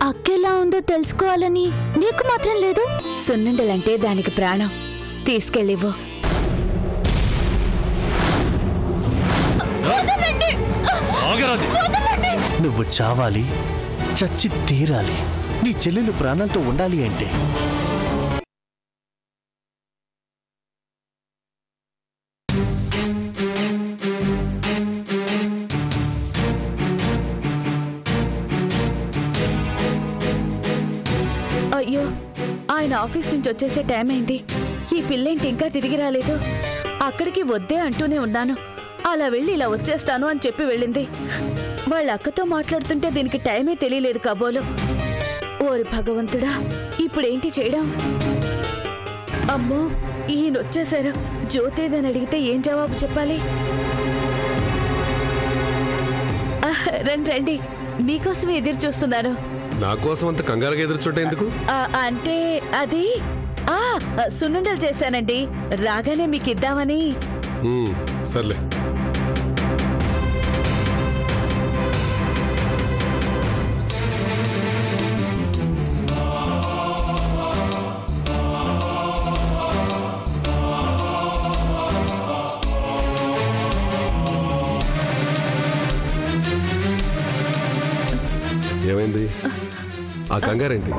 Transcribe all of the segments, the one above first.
అక్కెలా ఉందో తెలుసుకోవాలని నీకు మాత్రం లేదు? సున్నుండలంటే దానికి ప్రాణం. తీసుకెళ్ళివ్వు. నువ్వు చావాలి, చచ్చి తీరాలి. నీ చెల్లెలు ప్రాణాలతో ఉండాలి అంటే అయ్యో, ఆయన ఆఫీస్ నుంచి వచ్చేసే టైం అయింది. ఈ పిల్లేంటి ఇంకా తిరిగి రాలేదు? అక్కడికి వద్దే అంటూనే ఉన్నాను. అలా వెళ్ళి ఇలా వచ్చేస్తాను అని చెప్పి వెళ్ళింది. వాళ్ళ అక్కతో మాట్లాడుతుంటే దీనికి టైమే తెలియలేదు కాబోలు. ఓరి భగవంతుడా, ఇప్పుడేంటి చేయడం? అమ్మో, ఈయన వచ్చేశారు. జ్యోతేదని అడిగితే ఏం జవాబు చెప్పాలి? రండి రండి, మీకోసమే ఎదురు చూస్తున్నాను. నా కోసం అంత కంగారుగా ఎదురు చూడటం ఎందుకు? అంటే అది సున్నుండలు చేశానండి, రాగానే మీకు ఇద్దామని. సర్లే. ఏమైంది? ఆ కంగారేంటి?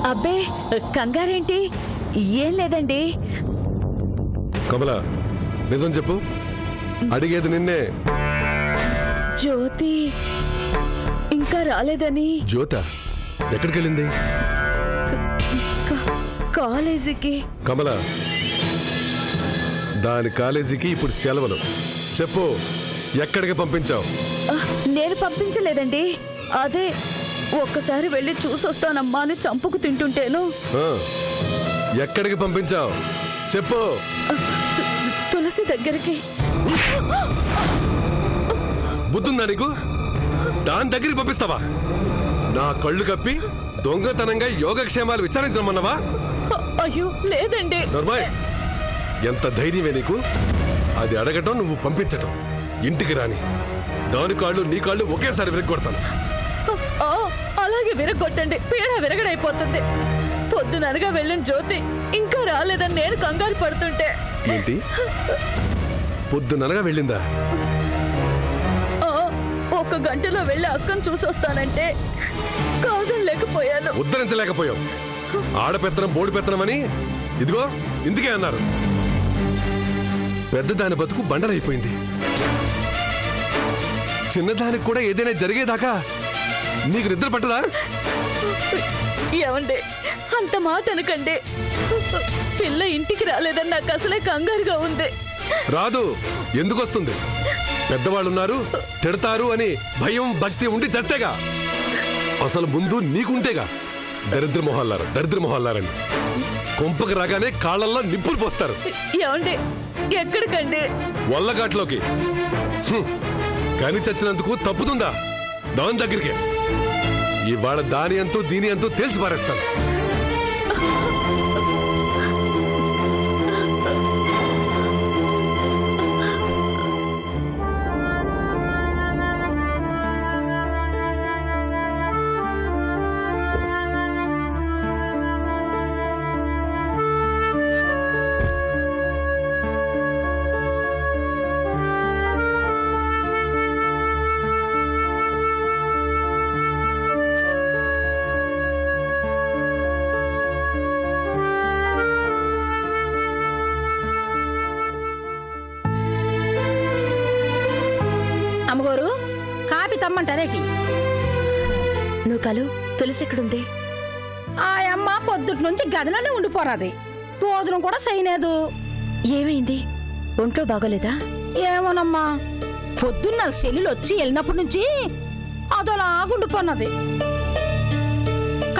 అబ్బే, కంగారేంటి? ఏం లేదండి. కమలా, నిజం చెప్పు. అడిగేది నిన్నే. జ్యోతి ఇంకా రాలేదని. జ్యోత ఎక్కడికి వెళ్ళింది? కాలేజీకి. కమలా, దాని కాలేజీకి ఇప్పుడు సెలవులు. చెప్పు, ఎక్కడికి పంపించావు? నేను పంపించలేదండి. అదే ఒక్కసారి వెళ్ళి చూసొస్తానమ్మా అని చంపుకు తింటుంటేను. ఎక్కడికి పంపించావు చెప్పు. తులసి దగ్గరికి. బుద్ధుందా నీకు? దాని దగ్గరికి పంపిస్తావా? నా కళ్ళు కప్పి దొంగతనంగా యోగక్షేమాలు విచారించమన్నావా? అయ్యో లేదండి. నర్మాయ్, ఎంత ధైర్యమే నీకు? అది అడగటం, నువ్వు పంపించటం. ఇంటికి రాని దాని కాళ్ళు నీ కాళ్ళు ఒకేసారి విరగొడతాను. అలాగే విరగొట్టండి, పీడ విరగడైపోతుంది. పొద్దుననగా వెళ్ళిన జ్యోతి ఇంకా రాలేదని నేను కంగారు పడుతుంటే. ఏంటి? పొద్దుననగా వెళ్ళిందా? ఒక గంటలో వెళ్ళి అక్కను చూసొస్తానంటే కాదలేకపోయాను. ఉద్ధరించలేకపోయావు. ఆడపెత్తనం బోడి పెత్తనం అని ఇదిగో ఇందుకే అన్నారు. పెద్దదాని బతుకు బండలైపోయింది. చిన్నదానికి కూడా ఏదైనా జరిగేదాకా నీకు నిద్ర పట్టదా? ఏమండి, అంత మాట అనకండి. పిల్ల ఇంటికి రాలేదని నాకు అసలే కంగారుగా ఉంది. రాదు, ఎందుకు వస్తుంది? పెద్దవాళ్ళున్నారు, తిడతారు అని భయం భక్తి ఉండి చస్తేగా. అసలు ముందు నీకుంటేగా. దరిద్ర మొహాలారండి. కొంపకి రాగానే కాళ్ళల్లో నిప్పులు పోస్తారు. ఏమండి, ఎక్కడికండి? వల్లగాట్లోకి. కానీ చచ్చినందుకు తప్పుతుందా? దాని దగ్గరికి. ఇవాళ దాని అంతూ దీని అంతూ తేల్చి పారేస్తాను. అమ్మగారు, కాపీ తమ్మంటారేటి? నువ్వు కలు, తులసి ఎక్కడుంది? ఆ అమ్మ పొద్దుటి నుంచి గదిలోనే ఉండిపోరాది. భోజనం కూడా చేయలేదు. ఏమైంది? ఒంట్లో బాగోలేదా? ఏమోనమ్మా, పొద్దున్న సెల్లులు వచ్చి వెళ్ళినప్పటి నుంచి అదోలా ఉండిపోన్నది.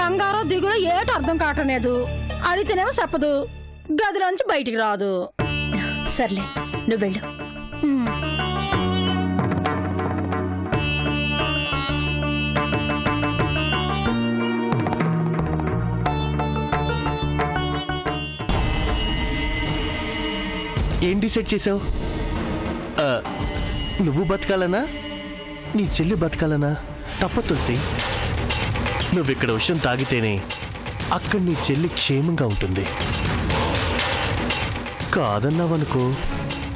కంగారో దిగులో ఏటో అర్థం కావటలేదు. అడిగితేనేమో చెప్పదు, గదిలోంచి బయటికి రాదు. సర్లే, నువ్వు వెళ్ళు. ఏం డిసైడ్ చేసావు? నువ్వు బతకాలనా, నీ చెల్లి బతకాలనా? తప్ప తులసి. నువ్విక్కడ విషయం తాగితేనే అక్కడ నీ చెల్లి క్షేమంగా ఉంటుంది. కాదన్నావనుకో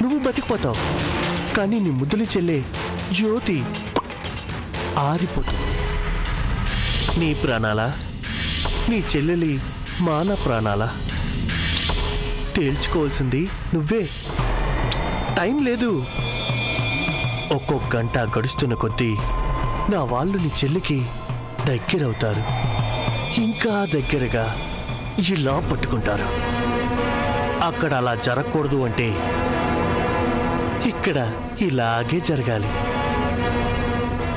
నువ్వు బతికిపోతావు, కానీ నీ ముద్దులి చెల్లె జ్యోతి ఆరిపోతుంది. నీ ప్రాణాలా, నీ చెల్లెలి మాన ప్రాణాలా తేల్చుకోవాల్సింది నువ్వే. టైం లేదు. ఒక్కొక్క గంట గడుస్తున్న కొద్దీ నా వాళ్ళు నీ చెల్లికి దగ్గరవుతారు, ఇంకా దగ్గరగా ఇలా పట్టుకుంటారు. అక్కడ అలా జరగకూడదు అంటే ఇక్కడ ఇలాగే జరగాలి.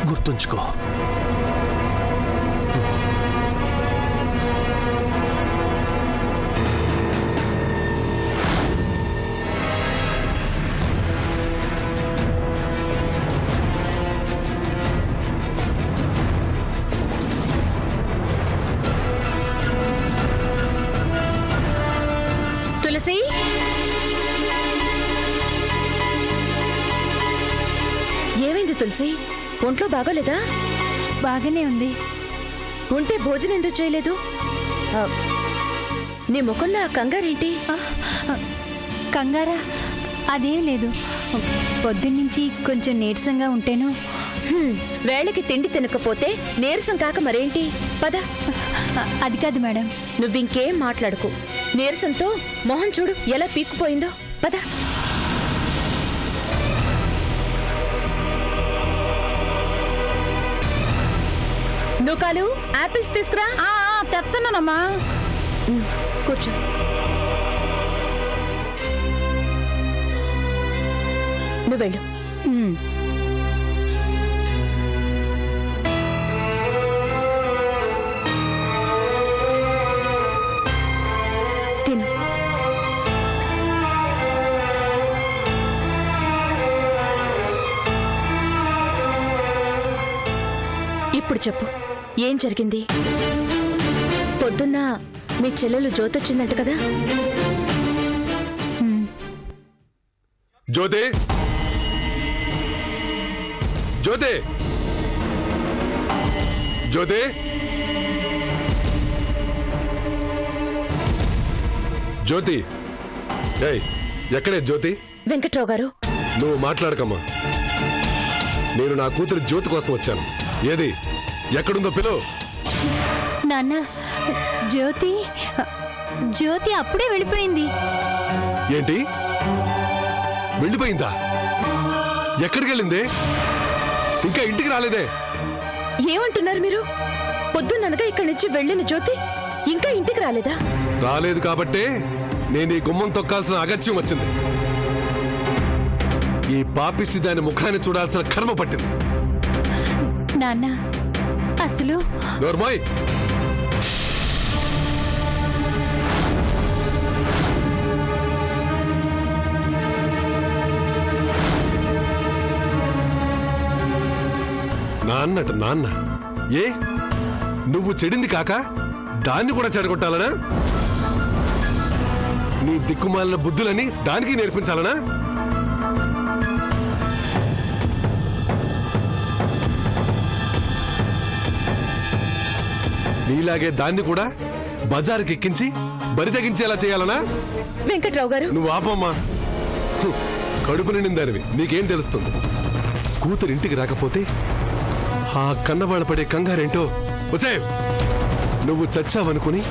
గుర్తుంచుకో. తులసి, ఏమైంది తులసి? ఒంట్లో బాగోలేదా? బాగానే ఉంది. ఉంటే భోజనం ఎందుకు చేయలేదు? నీ ముఖంలో ఆ కంగారేంటి? కంగారా? అదేం లేదు. పొద్దున్నుంచి కొంచెం నీరసంగా ఉంటేను. వేళకి తిండి తినకపోతే నీరసం కాక మరేంటి? పద. అది కాదు మేడం. నువ్వింకేం మాట్లాడుకో. నీరసంతో మొహం చూడు ఎలా పీక్కుపోయిందో. పద. నూకాలు, ఆపిల్స్ తీసుకురా. తెస్తున్నానమ్మా. కూర్చో. నువ్వు వెళ్ళు. తిను. ఇప్పుడు చెప్పు, ఏం జరిగింది? పొద్దున్న మీ చెల్లెలు జ్యోతి వచ్చిందంట కదా? జ్యోతి, జ్యోతి, జ్యోతి, జ్యోతి. ఏయ్, ఎక్కడే జ్యోతి? వెంకట్రావు గారు, నువ్వు మాట్లాడకమ్మా. నేను నా కూతురు జ్యోతి కోసం వచ్చాను. ఏది ఎక్కడుందో పిలువు. నాన్న, జ్యోతి జ్యోతి అప్పుడే వెళ్ళిపోయింది. ఏంటి? వెళ్ళిపోయిందా? ఎక్కడికి వెళ్ళింది? ఇంకా ఇంటికి రాలేదే. ఏమంటున్నారు మీరు? పొద్దున్ననగా ఇక్కడి నుంచి వెళ్ళిన జ్యోతి ఇంకా ఇంటికి రాలేదా? రాలేదు కాబట్టే నేను ఈ గుమ్మం తొక్కాల్సిన అగత్యం వచ్చింది. ఈ పాపిష్టి దాని ముఖాన్ని చూడాల్సిన కర్మ పట్టింది. నాన్న, అసలు నోర్మోయ్. నాన్నట నాన్న. ఏ, నువ్వు చెడింది కాక దాన్ని కూడా చెడగొట్టాలనా? నీ దిక్కుమాలిన బుద్ధులని దానికి నేర్పించాలనా? నీలాగే దాన్ని కూడా బజారుకి ఎక్కించి బరి తగ్గించేలా చేయాలనా? వెంకట్రావు గారు, నువ్వు ఆపమ్మా. కడుపు నిండిందానివి, నీకేం తెలుస్తుంది? కూతురు ఇంటికి రాకపోతే ఆ కన్నవాళ్ళ పడే కంగారేంటో. ఒసే, నువ్వు చచ్చావనుకుని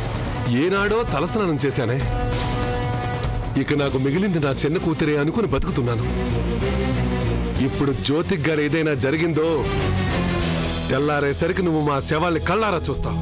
ఏనాడో తలస్నానం చేశానే. ఇక నాకు మిగిలింది నా చిన్న కూతురే అనుకుని బతుకుతున్నాను. ఇప్పుడు జ్యోతిక్ గారు ఏదైనా జరిగిందో తెల్లారేసరికి నువ్వు మా శవాల్ని కళ్ళారా చూస్తావు.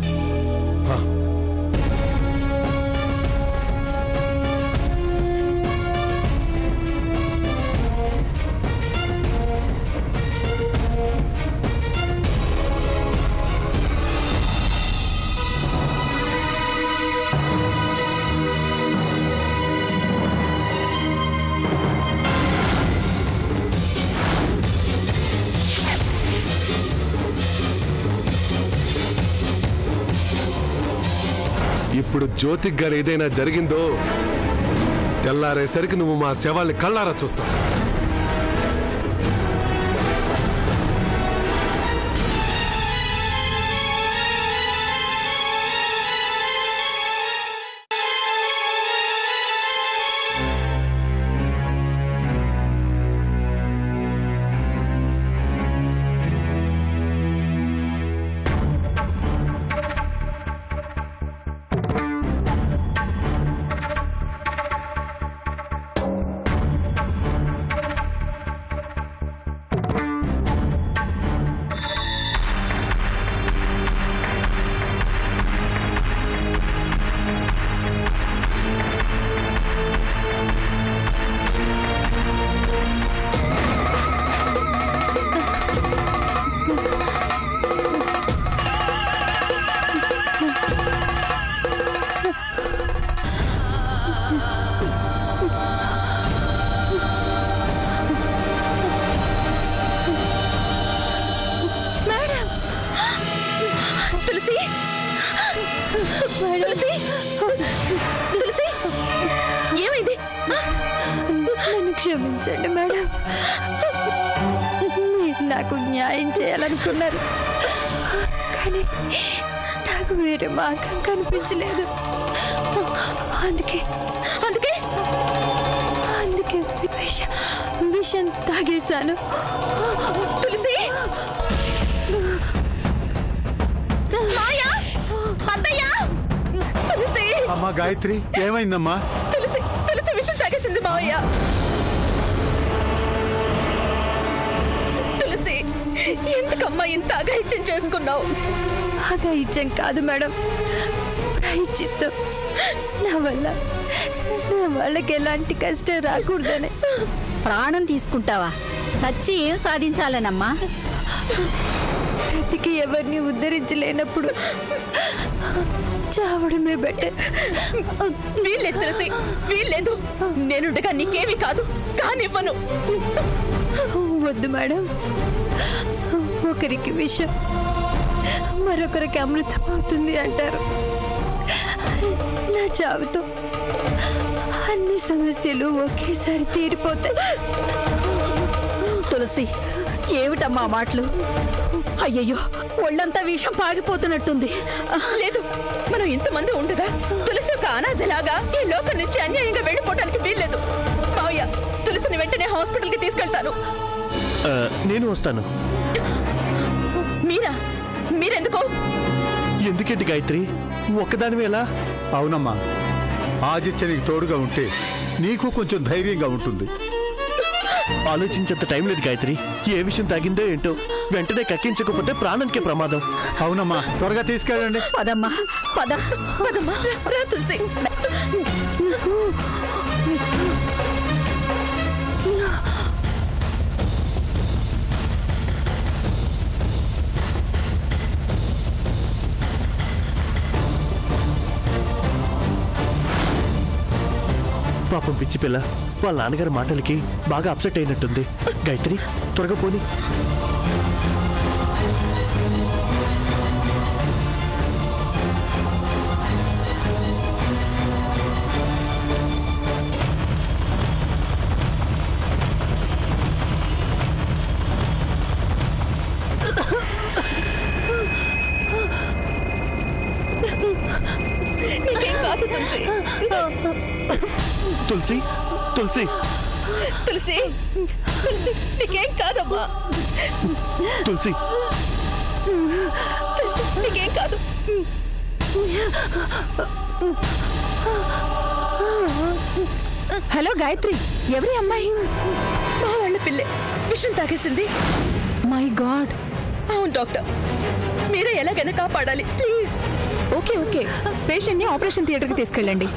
ఇప్పుడు జ్యోతిక్ గారు ఏదైనా జరిగిందో తెల్లారేసరికి నువ్వు మా శవాల్ని కళ్ళారా చూస్తావు. తులసి తులసి ఏమైంది? నన్ను క్షమించండి మేడం. మీరు నాకు న్యాయం చేయాలనుకున్నారు, కానీ నాకు వేరే మార్గం కనిపించలేదు. అందుకే అందుకే అందుకే విషం తాగేశాను. తులసి మాయా అత్తయ్య తులసి అమ్మా గాయత్రి, ఏమైందమ్మా? తులసి తులసి విషం తాగేసింది మావయ్య. తులసి ఎందుకమ్మా ఇంత అఘాయిత్యం చేసుకున్నావు? అఘాయిత్యం కాదు మేడం, ప్రాయశ్చిత్తం. నా వాళ్ళకి ఎలాంటి కష్టం రాకూడదని. ప్రాణం తీసుకుంటావా? చచ్చి ఏం సాధించాలనమ్మా? బ్రతికి ఎవరిని ఉద్ధరించలేనప్పుడు చావడమే బెటర్. వీల్లేదు తులసి, వీల్లేదు. నేనుండగా నీకేమీ కాదు, కానివ్వను. వద్దు మేడం. ఒకరికి విషం మరొకరికి అమృతం అవుతుంది అంటారు. నా చావుతో అన్ని సమస్యలు ఒకేసారి తీరిపోతాయి. తులసి, ఏమిటమ్మా మాటలు? అయ్యయ్యో, ఒళ్ళంతా విషం పాగిపోతున్నట్టుంది. లేదు, మనం ఇంతమంది ఉండగా తులసి ఒక అనాథలాగా ఈ లోకం నుంచి అన్యాయంగా వెళ్ళిపోవడానికి వీల్లేదు. మావయ్య, తులసిని వెంటనే హాస్పిటల్కి తీసుకెళ్తాను. నేను వస్తాను. మీరెందుకు? ఎందుకేంటి గాయత్రి, ఒక్కదానివే ఎలా? అవునమ్మా, ఆదిత్య నీకు తోడుగా ఉంటే నీకు కొంచెం ధైర్యంగా ఉంటుంది. ఆలోచించేంత టైం లేదు గాయత్రి. ఏ విషయం తాగిందో ఏంటో, వెంటనే కక్కించకపోతే ప్రాణానికే ప్రమాదం. అవునమ్మా, త్వరగా తీసుకెళ్ళండి. పదమ్మా, పదమ్మా, రా తులసి. పాపం పిచ్చి పిల్ల వాళ్ళ నాన్నగారి మాటలకి బాగా అప్సెట్ అయినట్టుంది. గాయత్రి, త్వరగా పోని. తులసి, తులసి, తులసి, తులసి, నీకేం కాదమ్మా. తులసి, తులసి, నీకేం కాదు. హలో గాయత్రి, ఎవరి అమ్మాయి? మా వాళ్ళ పిల్లే విషం తాగేసింది. My god. అవును డాక్టర్, మీరే ఎలాగైనా కాపాడాలి ప్లీజ్. ఓకే ఓకే, పేషెంట్ని ఆపరేషన్ థియేటర్కి తీసుకెళ్ళండి.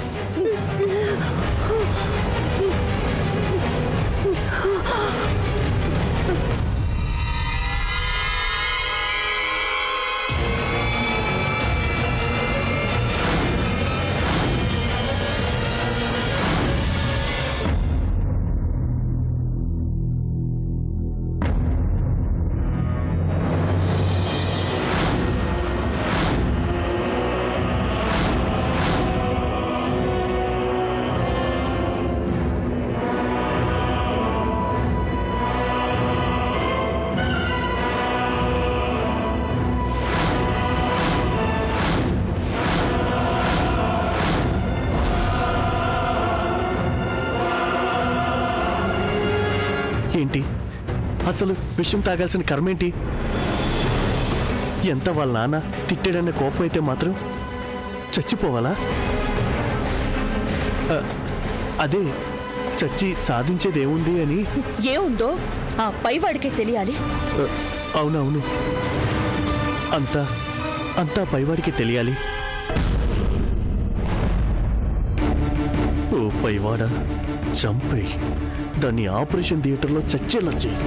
ఏంటి అసలు విషయం తాగాల్సిన కర్మేంటి? ఎంత వాళ్ళ నాన్న తిట్టాడన్న కోపం అయితే మాత్రం చచ్చిపోవాలా? అదే చచ్చి సాధించేదేముంది అని. ఏముందో ఆ పైవాడికే తెలియాలి. అవునవును, అంతా అంతా పైవాడికి తెలియాలి. ఓ పైవాడా, చంపేయి, దాన్ని ఆపరేషన్ థియేటర్లో చచ్చేలా చెయ్యి.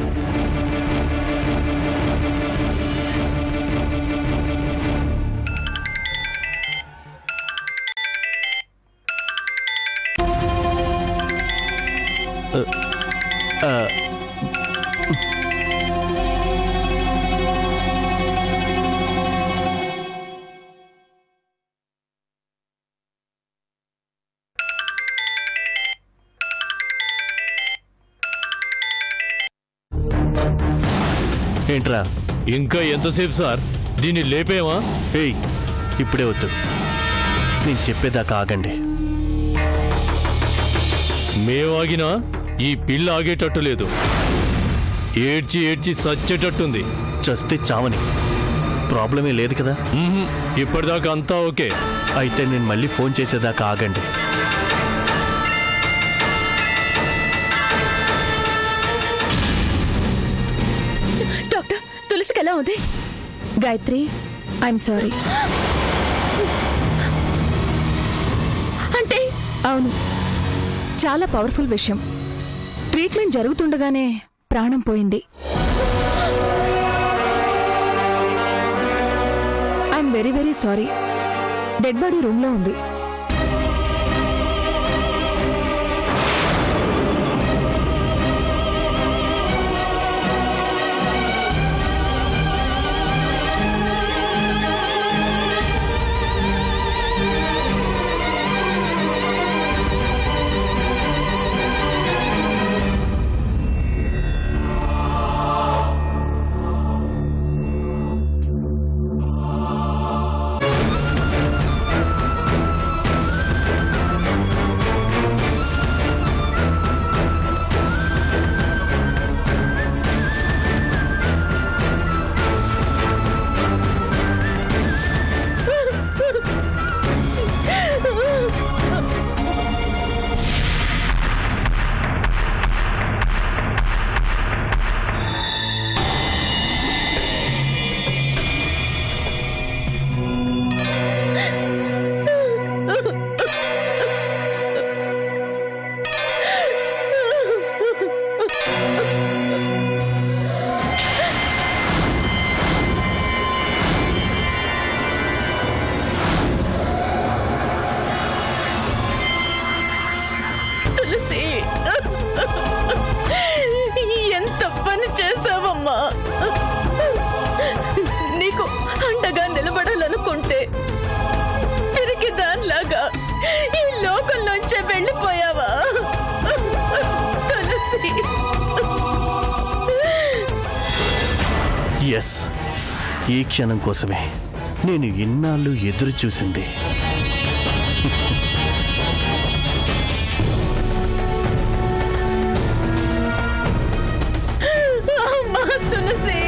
ఏంట్రా? ఇంకా ఎంతసేపు సార్? దీన్ని లేపేమా? ఏయ్, ఇప్పుడే వద్దు, నేను చెప్పేదాకా ఆగండి. మేవాగినా ఈ పిల్ల ఆగేటట్టు లేదు. ఏడ్చి ఏడ్చి సచ్చేటట్టుంది. చస్తే చావని, ప్రాబ్లమే లేదు కదా? ఇప్పటిదాకా అంతా ఓకే. అయితే నేను మళ్ళీ ఫోన్ చేసేదాకా ఆగండి. డాక్టర్, తులసికి ఎలా ఉంది? Gayatri, I'm sorry. అంటే? అవును, చాలా పవర్ఫుల్ విషయం. ట్రీట్మెంట్ జరుగుతుండగానే ప్రాణం పోయింది. I'm very very sorry. Dead body రూమ్లో ఉంది. ఎంత పని చేసావమ్మా! నీకు అండగా నిలబడాలనుకుంటే తిరిగి దానిలాగా ఈ లోకంలోంచే వెళ్ళిపోయావా తులసి? ఎస్, ఈ క్షణం కోసమే నేను ఇన్నాళ్ళు ఎదురు చూసింది. తులసి,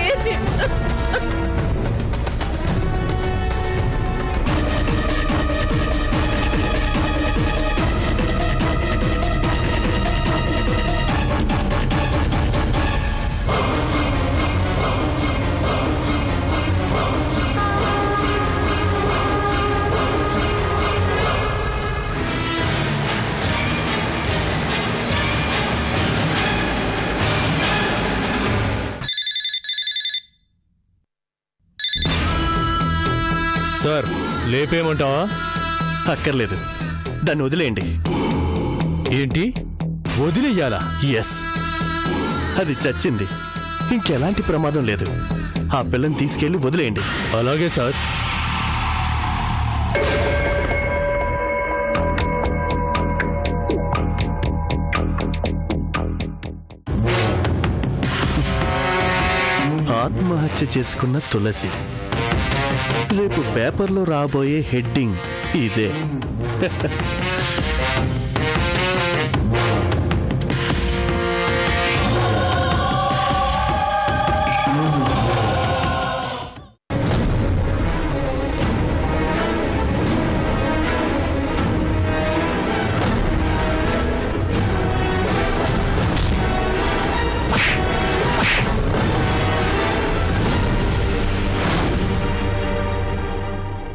సార్, లేపేయమంటావా? అక్కర్లేదు, దాన్ని వదిలేయండి. ఏంటి, వదిలేయాలా? ఎస్, అది చచ్చింది, ఇంకెలాంటి ప్రమాదం లేదు. ఆ పిల్లని తీసుకెళ్లి వదిలేయండి. అలాగే సార్. ఆత్మహత్య చేసుకున్న తులసి. రేపు పేపర్లో రాబోయే హెడ్డింగ్ ఇదే.